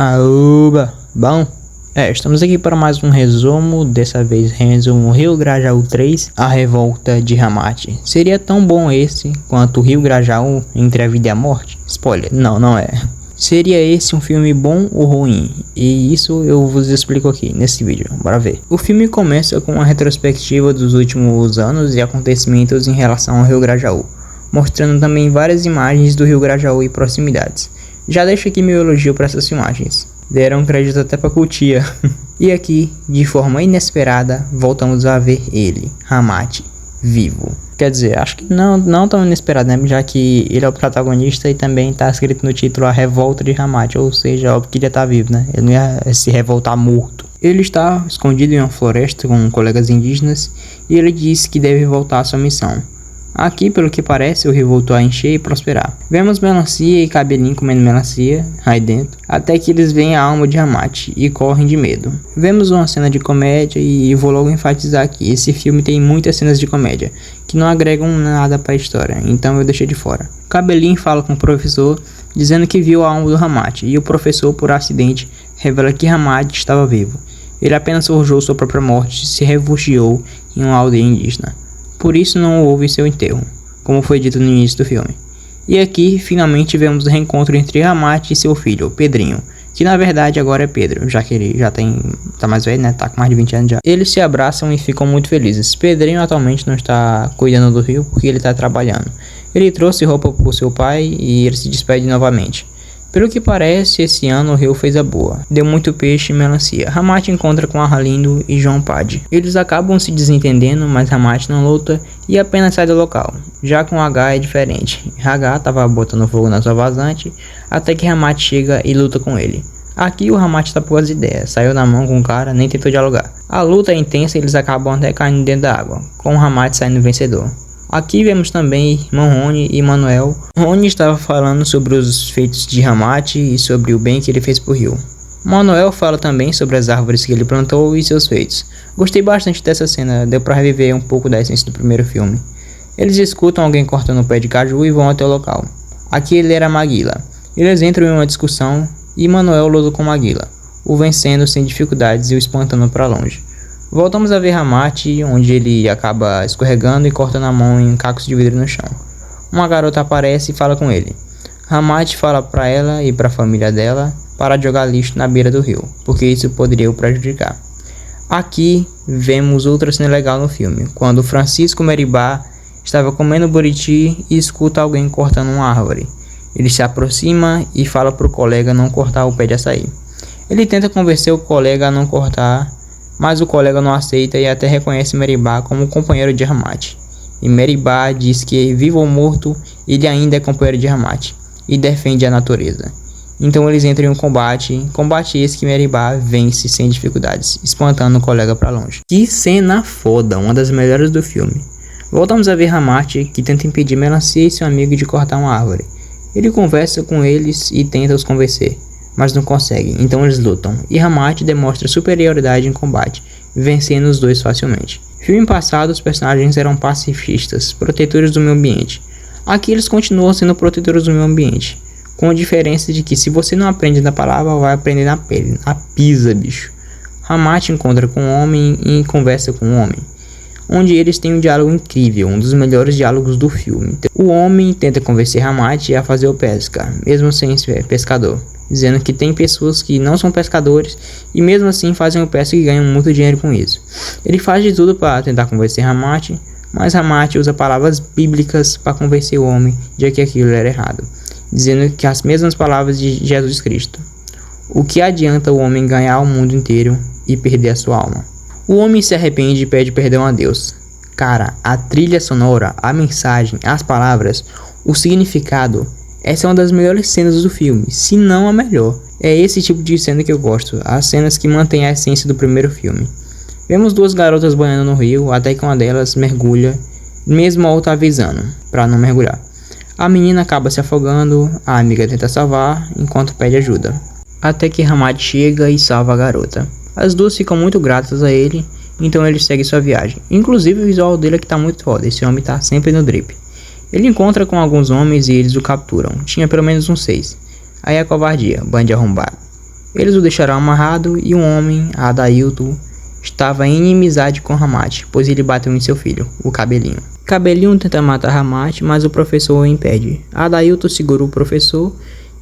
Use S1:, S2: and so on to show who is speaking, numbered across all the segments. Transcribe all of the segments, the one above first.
S1: Aoba! Bom, estamos aqui para mais um resumo, dessa vez resumo Rio Grajaú 3, a revolta de Hamachi. Seria tão bom esse quanto Rio Grajaú Entre a Vida e a Morte? Spoiler, não é. Seria esse um filme bom ou ruim? E isso eu vos explico aqui nesse vídeo, bora ver. O filme começa com uma retrospectiva dos últimos anos e acontecimentos em relação ao Rio Grajaú, mostrando também várias imagens do Rio Grajaú e proximidades. Já deixo aqui meu elogio para essas filmagens, deram crédito até pra Cutia. E aqui, de forma inesperada, voltamos a ver ele, Hamachi, vivo. Quer dizer, acho que não tão inesperado, né? Já que ele é o protagonista e também tá escrito no título A Revolta de Hamachi, ou seja, óbvio que ele ia estar vivo, né? Ele não ia se revoltar morto. Ele está escondido em uma floresta com colegas indígenas e ele diz que deve voltar à sua missão. Aqui, pelo que parece, o rio voltou a encher e prosperar. Vemos Melancia e Cabelinho comendo melancia aí dentro, até que eles veem a alma de Hamachi e correm de medo. Vemos uma cena de comédia e vou logo enfatizar aqui, esse filme tem muitas cenas de comédia, que não agregam nada para a história, então eu deixei de fora. Cabelinho fala com o professor, dizendo que viu a alma do Hamachi, e o professor, por acidente, revela que Hamachi estava vivo. Ele apenas forjou sua própria morte e se refugiou em uma aldeia indígena. Por isso não houve seu enterro, como foi dito no início do filme. E aqui, finalmente, vemos o reencontro entre Hamachi e seu filho, Pedrinho, que na verdade agora é Pedro, já que ele já tá mais velho, né, tá com mais de 20 anos já. Eles se abraçam e ficam muito felizes. Pedrinho atualmente não está cuidando do rio porque ele está trabalhando. Ele trouxe roupa pro seu pai e ele se despede novamente. Pelo que parece, esse ano o rio fez a boa. Deu muito peixe e melancia. Hamachi encontra com Arlindo e João Pad. Eles acabam se desentendendo, mas Hamachi não luta e apenas sai do local. Já com H é diferente. H tava botando fogo na sua vazante, até que Hamachi chega e luta com ele. Aqui o Hamachi tá por as ideias, saiu na mão com o cara, nem tentou dialogar. A luta é intensa e eles acabam até caindo dentro da água, com o Hamachi saindo vencedor. Aqui vemos também irmão Rony e Manuel. Rony estava falando sobre os feitos de Hamachi e sobre o bem que ele fez pro rio. Manuel fala também sobre as árvores que ele plantou e seus feitos. Gostei bastante dessa cena, deu pra reviver um pouco da essência do primeiro filme. Eles escutam alguém cortando um pé de caju e vão até o local. Aqui ele era Maguila. Eles entram em uma discussão e Manuel luta com Maguila, o vencendo sem dificuldades e o espantando para longe. Voltamos a ver Hamachi, onde ele acaba escorregando e cortando a mão em cacos de vidro no chão. Uma garota aparece e fala com ele. Hamachi fala para ela e para a família dela parar de jogar lixo na beira do rio, porque isso poderia o prejudicar. Aqui vemos outra cena legal no filme, quando Francisco Meribá estava comendo buriti e escuta alguém cortando uma árvore. Ele se aproxima e fala para o colega não cortar o pé de açaí. Ele tenta convencer o colega a não cortar, mas o colega não aceita e até reconhece Meribá como companheiro de Hamachi. E Meribá diz que, vivo ou morto, ele ainda é companheiro de Hamachi e defende a natureza. Então eles entram em um combate esse que Meribá vence sem dificuldades, espantando o colega para longe. Que cena foda, uma das melhores do filme. Voltamos a ver Hamachi, que tenta impedir Melancia e seu amigo de cortar uma árvore. Ele conversa com eles e tenta os convencer, mas não conseguem, então eles lutam, e Hamachi demonstra superioridade em combate, vencendo os dois facilmente. Filme passado, os personagens eram pacifistas, protetores do meio ambiente. Aqui eles continuam sendo protetores do meio ambiente, com a diferença de que se você não aprende na palavra, vai aprender na pele, na pisa, bicho. Hamachi encontra com um homem e conversa com um homem, onde eles têm um diálogo incrível, um dos melhores diálogos do filme. O homem tenta convencer Hamachi a fazer o pesca, mesmo sem ser pescador, dizendo que tem pessoas que não são pescadores e mesmo assim fazem o pesca e ganham muito dinheiro com isso. Ele faz de tudo para tentar convencer Hamachi, mas Hamachi usa palavras bíblicas para convencer o homem de que aquilo era errado, dizendo que as mesmas palavras de Jesus Cristo. O que adianta o homem ganhar o mundo inteiro e perder a sua alma? O homem se arrepende e pede perdão a Deus. Cara, a trilha sonora, a mensagem, as palavras, o significado, essa é uma das melhores cenas do filme, se não a melhor. É esse tipo de cena que eu gosto, as cenas que mantêm a essência do primeiro filme. Vemos duas garotas banhando no rio, até que uma delas mergulha, mesmo a outra avisando, para não mergulhar. A menina acaba se afogando, a amiga tenta salvar, enquanto pede ajuda. Até que Hamachi chega e salva a garota. As duas ficam muito gratas a ele, então ele segue sua viagem. Inclusive o visual dele que tá muito foda, esse homem tá sempre no drip. Ele encontra com alguns homens e eles o capturam, tinha pelo menos uns 6. Aí a covardia, bando de arrombado. Eles o deixaram amarrado e um homem, Adailton, estava em inimizade com Hamath, pois ele bateu em seu filho, o Cabelinho. Cabelinho tenta matar Hamath, mas o professor o impede. Adailton segura o professor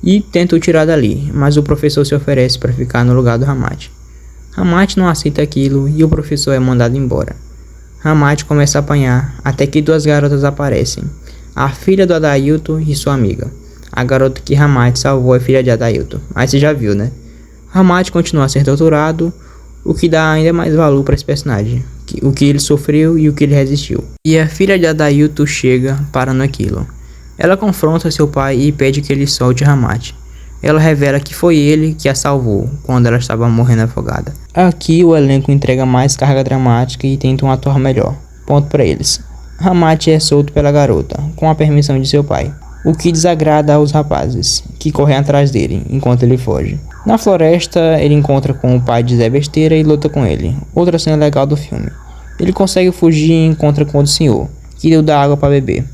S1: e tenta o tirar dali, mas o professor se oferece para ficar no lugar do Hamath. Hamath não aceita aquilo e o professor é mandado embora. Hamath começa a apanhar até que duas garotas aparecem, a filha do Adailton e sua amiga. A garota que Hamath salvou é filha de Adailton, mas você já viu, né? Hamath continua a ser torturado, o que dá ainda mais valor para esse personagem, o que ele sofreu e o que ele resistiu. E a filha de Adailton chega parando aquilo. Ela confronta seu pai e pede que ele solte Hamath. Ela revela que foi ele que a salvou quando ela estava morrendo afogada. Aqui o elenco entrega mais carga dramática e tentam atuar melhor. Ponto para eles. Hamath é solto pela garota, com a permissão de seu pai, o que desagrada aos rapazes, que correm atrás dele enquanto ele foge. Na floresta, ele encontra com o pai de Zé Besteira e luta com ele. Outra cena legal do filme. Ele consegue fugir e encontra com o senhor, que deu da água para beber.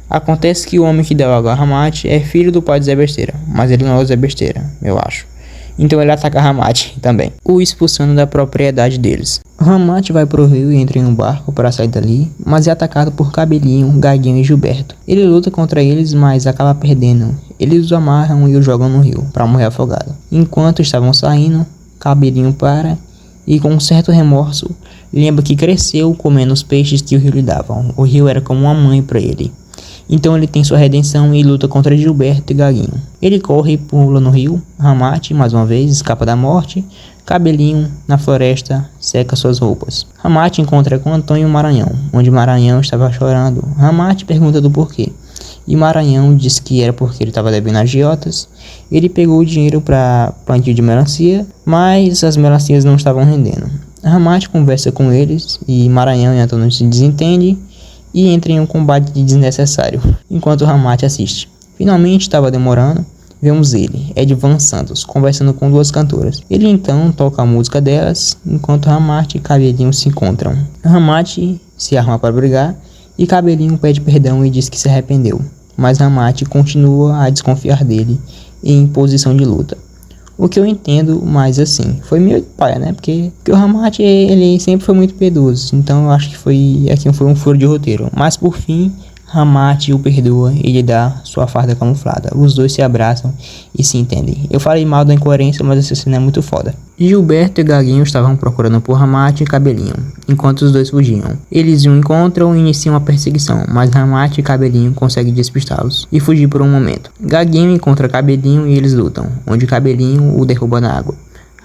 S1: Acontece que o homem que deu água a Hamath é filho do pai de Zé Besteira, mas ele não é o Zé Besteira, eu acho. Então ele ataca Hamath também, o expulsando da propriedade deles. Hamath vai pro rio e entra em um barco para sair dali, mas é atacado por Cabelinho, Gaguinho e Gilberto. Ele luta contra eles, mas acaba perdendo. Eles o amarram e o jogam no rio, para morrer afogado. Enquanto estavam saindo, Cabelinho para e, com um certo remorso, lembra que cresceu comendo os peixes que o rio lhe davam. O rio era como uma mãe para ele. Então ele tem sua redenção e luta contra Gilberto e Gaguinho. Ele corre e pula no rio. Hamath, mais uma vez, escapa da morte. Cabelinho, na floresta, seca suas roupas. Hamath encontra com Antônio Maranhão, onde Maranhão estava chorando. Hamath pergunta do porquê. E Maranhão diz que era porque ele estava devendo agiotas. Ele pegou o dinheiro para plantio de melancia, mas as melancias não estavam rendendo. Hamath conversa com eles e Maranhão e Antônio se desentendem e entra em um combate desnecessário, enquanto Hamath assiste. Finalmente estava demorando, vemos ele, Edvan Santos, conversando com duas cantoras. Ele então toca a música delas, enquanto Hamath e Cabelinho se encontram. Hamath se arma para brigar e Cabelinho pede perdão e diz que se arrependeu, mas Hamath continua a desconfiar dele em posição de luta. O que eu entendo, mas assim, foi meio paia, né? Porque o Hamath, ele sempre foi muito piedoso. Então eu acho que aqui foi um furo de roteiro. Mas por fim, Hamath o perdoa e lhe dá sua farda camuflada. Os dois se abraçam e se entendem. Eu falei mal da incoerência, mas essa cena é muito foda. Gilberto e Gaguinho estavam procurando por Hamath e Cabelinho, enquanto os dois fugiam. Eles o encontram e iniciam a perseguição, mas Hamath e Cabelinho conseguem despistá-los e fugir por um momento. Gaguinho encontra Cabelinho e eles lutam, onde Cabelinho o derruba na água.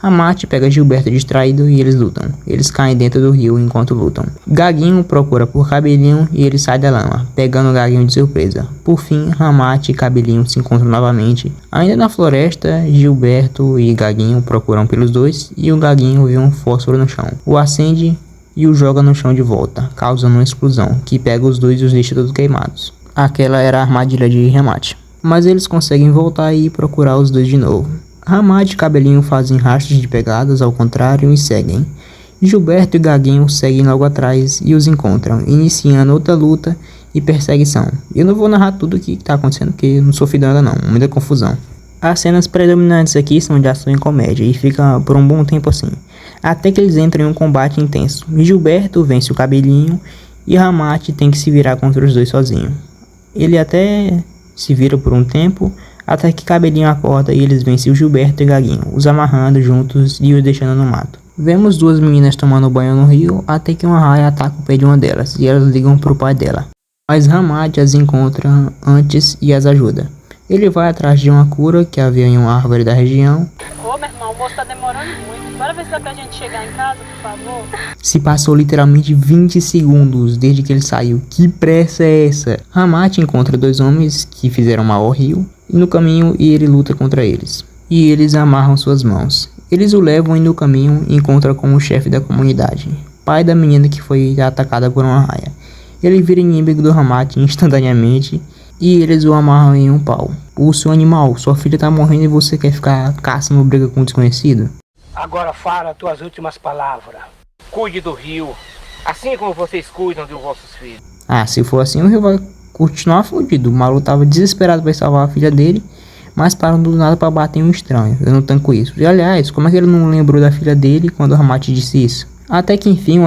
S1: Hamath pega Gilberto distraído e eles lutam. Eles caem dentro do rio enquanto lutam. Gaguinho procura por Cabelinho e ele sai da lama, pegando Gaguinho de surpresa. Por fim, Hamath e Cabelinho se encontram novamente. Ainda na floresta, Gilberto e Gaguinho procuram pelos dois e o Gaguinho vê um fósforo no chão. O acende e o joga no chão de volta, causando uma explosão que pega os dois e os deixa todos queimados. Aquela era a armadilha de Hamath. Mas eles conseguem voltar e procurar os dois de novo. Hamath e Cabelinho fazem rastros de pegadas ao contrário e seguem. Gilberto e Gaguinho seguem logo atrás e os encontram, iniciando outra luta e perseguição. Eu não vou narrar tudo o que está acontecendo, porque eu não sou fidão ainda não, muita confusão. As cenas predominantes aqui são de ação e comédia e fica por um bom tempo assim, até que eles entram em um combate intenso. Gilberto vence o Cabelinho e Hamath tem que se virar contra os dois sozinho. Ele até se vira por um tempo, até que Cabelinho acorda e eles vencem o Gilberto e Gaguinho, os amarrando juntos e os deixando no mato. Vemos duas meninas tomando banho no rio, até que uma raia ataca o pé de uma delas e elas ligam pro pai dela. Mas Hamath as encontra antes e as ajuda. Ele vai atrás de uma cura que havia em uma árvore da região.
S2: Ô, meu irmão, o almoço tá demorando muito. Bora ver se dá pra gente chegar em casa, por favor.
S1: Se passou literalmente 20 segundos desde que ele saiu. Que pressa é essa? Hamath encontra dois homens que fizeram mal ao rio e no caminho ele luta contra eles. E eles amarram suas mãos. Eles o levam e no caminho encontra com o chefe da comunidade, pai da menina que foi atacada por uma raia. Ele vira inimigo do Hamath instantaneamente e eles o amarram em um pau. O seu animal, sua filha tá morrendo e você quer ficar caçando briga com um desconhecido?
S3: Agora fala tuas últimas palavras. Cuide do rio, assim como vocês cuidam dos vossos filhos.
S1: Ah, se for assim o rio vai continuar fudido. O maluco tava desesperado pra salvar a filha dele, mas param do nada para bater em um estranho. Eu não tanco isso. E aliás, como é que ele não lembrou da filha dele quando o Hamate disse isso? Até que enfim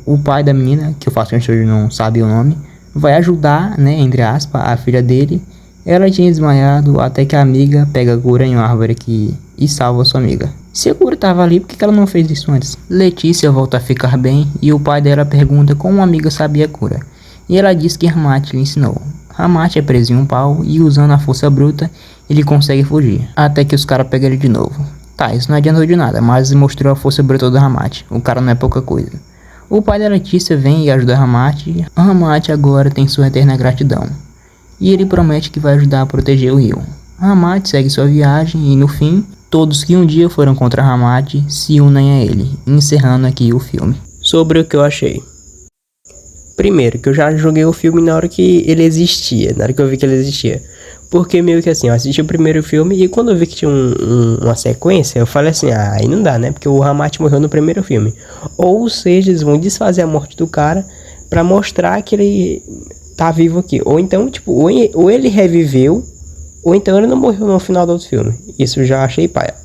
S1: o pai da menina, que eu faço questão de não saber o nome, vai ajudar, né, entre aspas, a filha dele. Ela tinha desmaiado até que a amiga pega a cura em uma árvore aqui e salva sua amiga. Se a cura tava ali, por que ela não fez isso antes? Letícia volta a ficar bem e o pai dela pergunta como a amiga sabia a cura. E ela diz que Hamate lhe ensinou. Hamate é preso em um pau e usando a força bruta, ele consegue fugir. Até que os caras pegam ele de novo. Tá, isso não adiantou de nada, mas mostrou a força bruta do Hamate. O cara não é pouca coisa. O pai da Letícia vem e ajuda Hamate. Hamate agora tem sua eterna gratidão. E ele promete que vai ajudar a proteger o rio. Hamate segue sua viagem e no fim, todos que um dia foram contra Hamate se unem a ele, encerrando aqui o filme.
S4: Sobre o que eu achei. Primeiro, que eu já joguei o filme na hora que ele existia, na hora que eu vi que ele existia. Porque meio que assim, eu assisti o primeiro filme e quando eu vi que tinha uma sequência, eu falei assim, aí não dá, né? Porque o Hamate morreu no primeiro filme. Ou seja, eles vão desfazer a morte do cara pra mostrar que ele tá vivo aqui. Ou então, tipo, ou ele reviveu, ou então ele não morreu no final do outro filme. Isso eu já achei paia.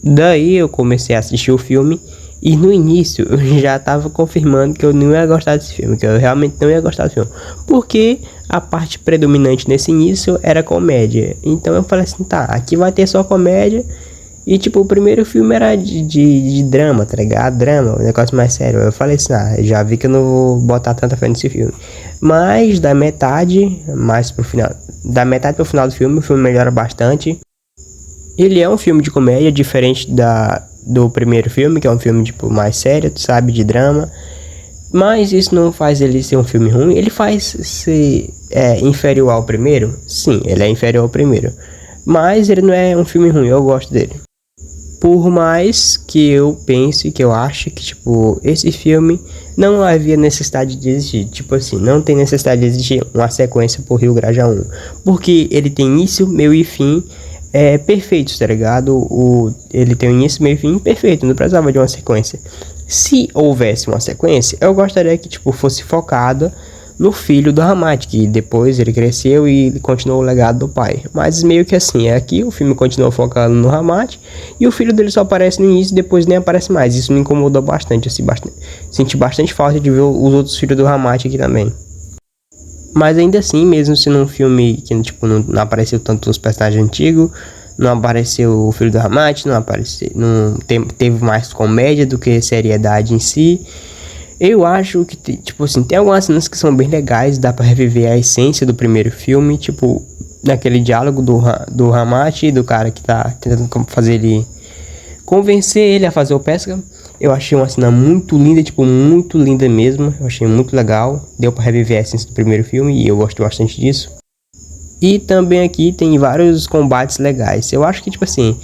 S4: Daí eu comecei a assistir o filme e no início eu já tava confirmando que eu não ia gostar desse filme, que eu realmente não ia gostar desse filme. Porque a parte predominante nesse início era comédia. Então eu falei assim, tá, aqui vai ter só comédia. E tipo, o primeiro filme era de drama, tá ligado? Drama, um negócio mais sério. Eu falei assim, já vi que eu não vou botar tanta fé nesse filme. Mas da metade, mais pro final, da metade pro final do filme, o filme melhora bastante. Ele é um filme de comédia, diferente do primeiro filme, que é um filme tipo mais sério, tu sabe, de drama. Mas isso não faz ele ser um filme ruim. Ele faz ser inferior ao primeiro? Sim, ele é inferior ao primeiro. Mas ele não é um filme ruim, eu gosto dele. Por mais que eu pense, que eu ache que, tipo, esse filme não havia necessidade de existir. Tipo assim, não tem necessidade de existir uma sequência por Rio Graja 1. Porque ele tem início, meio e fim perfeitos, tá ligado? Ele tem um início, meio e fim perfeito, não precisava de uma sequência. Se houvesse uma sequência, eu gostaria que, tipo, fosse focada no filho do Hamate, que depois ele cresceu e continuou o legado do pai. Mas meio que assim, aqui o filme continua focado no Hamate e o filho dele só aparece no início e depois nem aparece mais. Isso me incomodou bastante, assim, senti bastante falta de ver os outros filhos do Hamate aqui também. Mas ainda assim, mesmo sendo um filme que tipo, não apareceu tanto os personagens antigos, não apareceu o filho do Hamate, teve mais comédia do que seriedade em si. Eu acho que, tipo assim, tem algumas cenas que são bem legais, dá pra reviver a essência do primeiro filme, tipo, naquele diálogo do Hamate e do cara que tá tentando fazer ele, convencer ele a fazer o pesca. Eu achei uma cena muito linda, tipo, muito linda mesmo, eu achei muito legal, deu pra reviver a essência do primeiro filme e eu gosto bastante disso. E também aqui tem vários combates legais, eu acho que, tipo assim,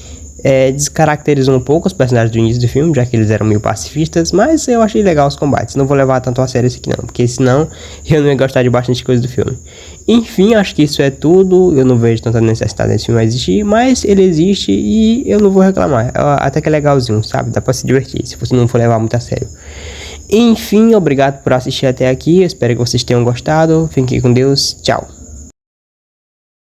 S4: descaracterizou um pouco os personagens do início do filme, já que eles eram meio pacifistas, mas eu achei legal os combates. Não vou levar tanto a sério isso aqui não, porque senão eu não ia gostar de bastante coisa do filme. Enfim, acho que isso é tudo. Eu não vejo tanta necessidade desse filme existir, mas ele existe e eu não vou reclamar. Até que é legalzinho, sabe? Dá pra se divertir, se você não for levar muito a sério. Enfim, obrigado por assistir até aqui. Eu espero que vocês tenham gostado. Fiquem com Deus. Tchau.